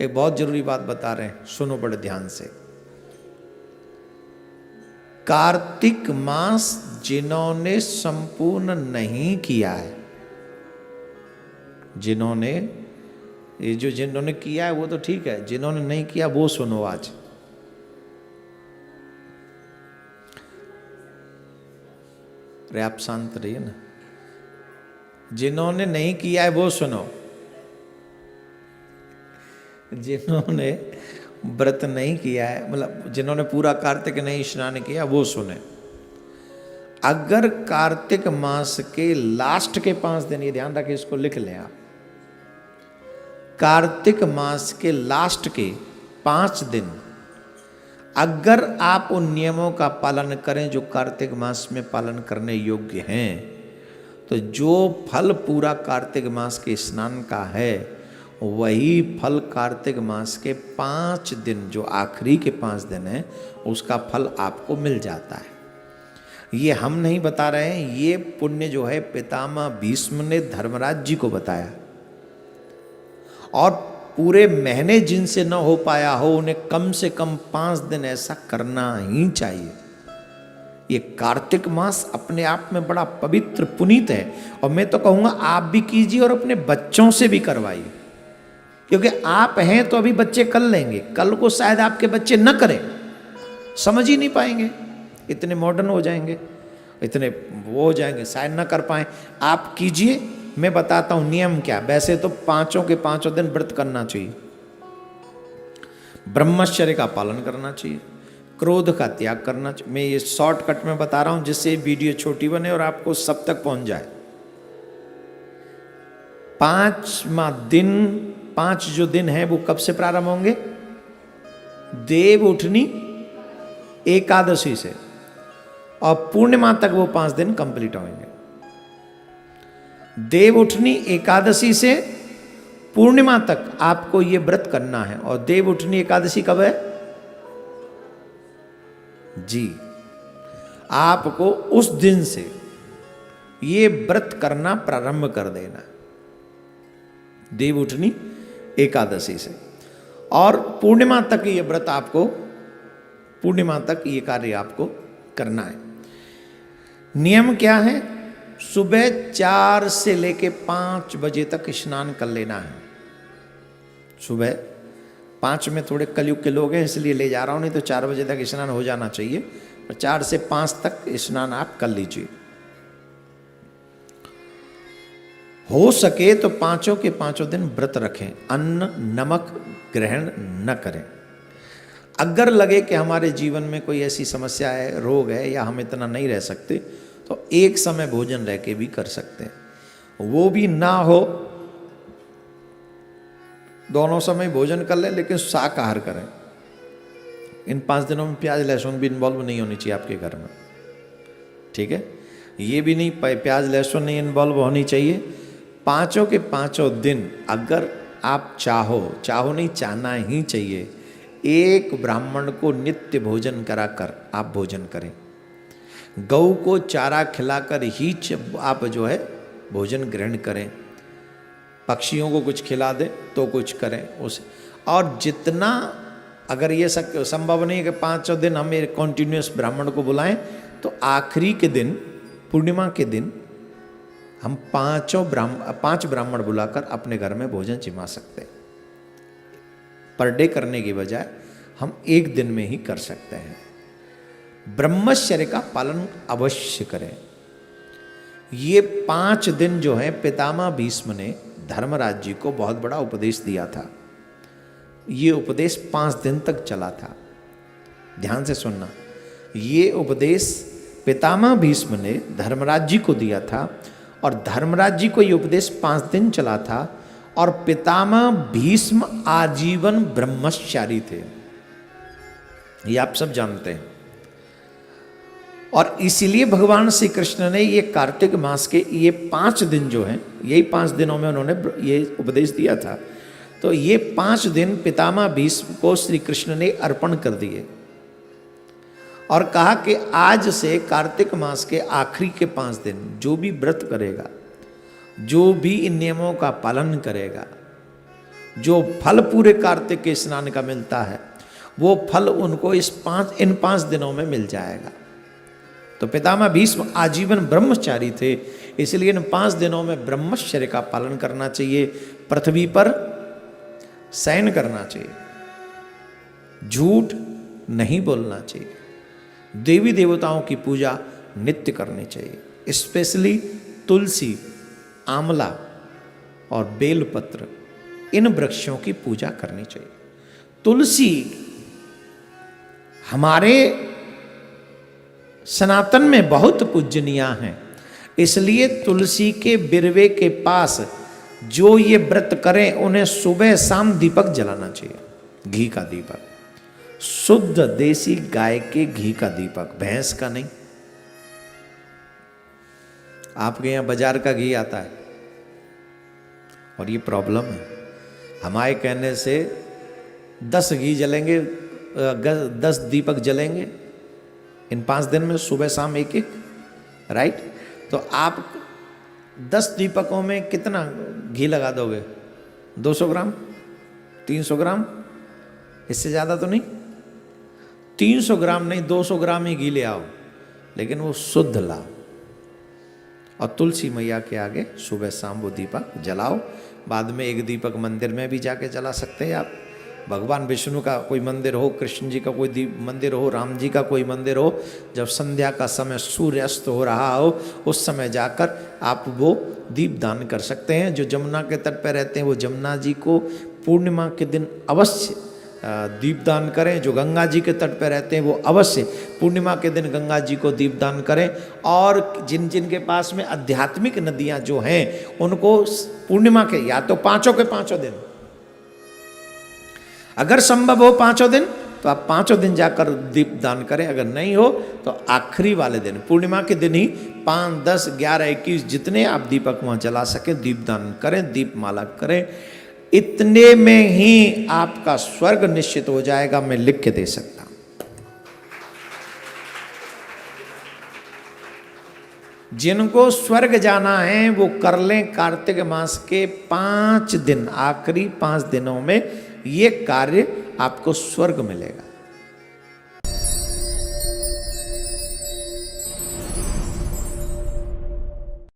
एक बहुत जरूरी बात बता रहे हैं, सुनो बड़े ध्यान से। कार्तिक मास जिन्होंने संपूर्ण नहीं किया है, जिन्होंने किया है वो तो ठीक है, जिन्होंने नहीं किया वो सुनो आज। अरे आप शांत रहिए ना। जिन्होंने नहीं किया है वो सुनो। जिन्होंने व्रत नहीं किया है, मतलब जिन्होंने पूरा कार्तिक नहीं स्नान किया वो सुने। अगर कार्तिक मास के लास्ट के 5 दिन, ये ध्यान रखें, इसको लिख लें आप, कार्तिक मास के लास्ट के 5 दिन अगर आप उन नियमों का पालन करें जो कार्तिक मास में पालन करने योग्य हैं, तो जो फल पूरा कार्तिक मास के स्नान का है वही फल कार्तिक मास के 5 दिन, जो आखिरी के 5 दिन है, उसका फल आपको मिल जाता है। ये हम नहीं बता रहे हैं, ये पुण्य जो है पितामह भीष्म ने धर्मराज जी को बताया। और पूरे महीने जिनसे न हो पाया हो उन्हें कम से कम 5 दिन ऐसा करना ही चाहिए। ये कार्तिक मास अपने आप में बड़ा पवित्र पुनीत है, और मैं तो कहूँगा आप भी कीजिए और अपने बच्चों से भी करवाइए, क्योंकि आप हैं तो अभी बच्चे कर लेंगे, कल को शायद आपके बच्चे न करें, समझ ही नहीं पाएंगे, इतने मॉडर्न हो जाएंगे, इतने वो हो जाएंगे, शायद न कर पाए। आप कीजिए, मैं बताता हूं नियम क्या। वैसे तो 5 के 5 दिन व्रत करना चाहिए, ब्रह्मचर्य का पालन करना चाहिए, क्रोध का त्याग करना चाहिए। मैं ये शॉर्टकट में बता रहा हूं जिससे वीडियो छोटी बने और आपको सब तक पहुंच जाए। 5 जो दिन है वो कब से प्रारंभ होंगे? देव उठनी एकादशी से, और पूर्णिमा तक वो 5 दिन कंप्लीट होंगे। देव उठनी एकादशी से पूर्णिमा तक आपको ये व्रत करना है। और देव उठनी एकादशी कब है जी? आपको उस दिन से ये व्रत करना प्रारंभ कर देना, देव उठनी एकादशी से, और पूर्णिमा तक ये व्रत आपको, पूर्णिमा तक ये कार्य आपको करना है। नियम क्या है? सुबह 4 से लेके 5 बजे तक स्नान कर लेना है। सुबह 5 में थोड़े कलयुग के लोग हैं इसलिए ले जा रहा हूं, नहीं तो 4 बजे तक स्नान हो जाना चाहिए, और 4 से 5 तक स्नान आप कर लीजिए। हो सके तो 5 के 5 दिन व्रत रखें, अन्न नमक ग्रहण न करें। अगर लगे कि हमारे जीवन में कोई ऐसी समस्या है, रोग है, या हम इतना नहीं रह सकते, तो एक समय भोजन रह के भी कर सकते हैं। वो भी ना हो, दोनों समय भोजन कर लें, लेकिन शाकाहार करें। इन 5 दिनों में प्याज लहसुन भी इन्वॉल्व नहीं होनी चाहिए आपके घर में, ठीक है? ये भी नहीं, प्याज लहसुन नहीं इन्वॉल्व होनी चाहिए। 5 के 5 दिन अगर आप चाहो नहीं, चाहना ही चाहिए, एक ब्राह्मण को नित्य भोजन कराकर आप भोजन करें। गौ को चारा खिलाकर ही आप जो है भोजन ग्रहण करें। पक्षियों को कुछ खिला दें तो कुछ करें उस, और जितना, अगर ये संभव नहीं है कि 5 दिन हम एक कॉन्टिन्यूस ब्राह्मण को बुलाएं, तो आखिरी के दिन, पूर्णिमा के दिन, हम 5 ब्राह्मण बुलाकर अपने घर में भोजन जिमा सकते हैं। पर डे करने की बजाय हम एक दिन में ही कर सकते हैं। ब्रह्मचर्य का पालन अवश्य करें। ये 5 दिन जो है पितामह भीष्म ने धर्मराज जी को बहुत बड़ा उपदेश दिया था। ये उपदेश 5 दिन तक चला था। ध्यान से सुनना, ये उपदेश पितामह भीष्म ने धर्मराज जी को दिया था, और धर्मराज जी को ये उपदेश 5 दिन चला था, और पितामह भीष्म आजीवन ब्रह्मचारी थे, ये आप सब जानते हैं। और इसीलिए भगवान श्री कृष्ण ने ये कार्तिक मास के ये 5 दिन जो हैं, यही 5 दिनों में उन्होंने ये उपदेश दिया था। तो ये 5 दिन पितामह भीष्म को श्री कृष्ण ने अर्पण कर दिए, और कहा कि आज से कार्तिक मास के आखिरी के 5 दिन जो भी व्रत करेगा, जो भी इन नियमों का पालन करेगा, जो फल पूरे कार्तिक के स्नान का मिलता है वो फल उनको इन 5 दिनों में मिल जाएगा। तो पितामह भीष्म आजीवन ब्रह्मचारी थे, इसलिए इन 5 दिनों में ब्रह्मचर्य का पालन करना चाहिए, पृथ्वी पर शयन करना चाहिए, झूठ नहीं बोलना चाहिए, देवी देवताओं की पूजा नित्य करनी चाहिए, स्पेशली तुलसी, आंवला और बेलपत्र, इन वृक्षों की पूजा करनी चाहिए। तुलसी हमारे सनातन में बहुत पूजनीय हैं, इसलिए तुलसी के बिरवे के पास जो ये व्रत करें उन्हें सुबह शाम दीपक जलाना चाहिए, घी का दीपक, शुद्ध देसी गाय के घी का दीपक, भैंस का नहीं। आपके यहां बाजार का घी आता है और ये प्रॉब्लम है, हमारे कहने से 10 घी जलेंगे, 10 दीपक जलेंगे इन 5 दिन में, सुबह शाम एक एक, राइट। तो आप 10 दीपकों में कितना घी लगा दोगे? 200 ग्राम, 300 ग्राम, इससे ज़्यादा तो नहीं। 300 ग्राम नहीं, 200 ग्राम ही घी ले आओ, लेकिन वो शुद्ध लाओ और तुलसी मैया के आगे सुबह शाम वो दीपक जलाओ। बाद में एक दीपक मंदिर में भी जाके जला सकते हैं आप, भगवान विष्णु का कोई मंदिर हो, कृष्ण जी का कोई मंदिर हो, राम जी का कोई मंदिर हो, जब संध्या का समय सूर्यास्त हो रहा हो उस समय जाकर आप वो दीप दान कर सकते हैं। जो जमुना के तट पर रहते हैं वो जमुना जी को पूर्णिमा के दिन अवश्य दीपदान करें, जो गंगा जी के तट पर रहते हैं वो अवश्य पूर्णिमा के दिन गंगा जी को दीपदान करें। और जिन जिन के पास में आध्यात्मिक नदियां जो हैं उनको पूर्णिमा के या तो 5 के 5 दिन, अगर संभव हो 5 दिन तो आप 5 दिन जाकर दीपदान करें, अगर नहीं हो तो आखिरी वाले दिन पूर्णिमा के दिन ही 5, 10, 11, 21 जितने आप दीपक वहां जला सके दीपदान करें, दीपमाला करें। इतने में ही आपका स्वर्ग निश्चित हो जाएगा, मैं लिख के दे सकता हूं। जिनको स्वर्ग जाना है वो कर लें कार्तिक मास के 5 दिन, आखिरी 5 दिनों में ये कार्य आपको स्वर्ग मिलेगा।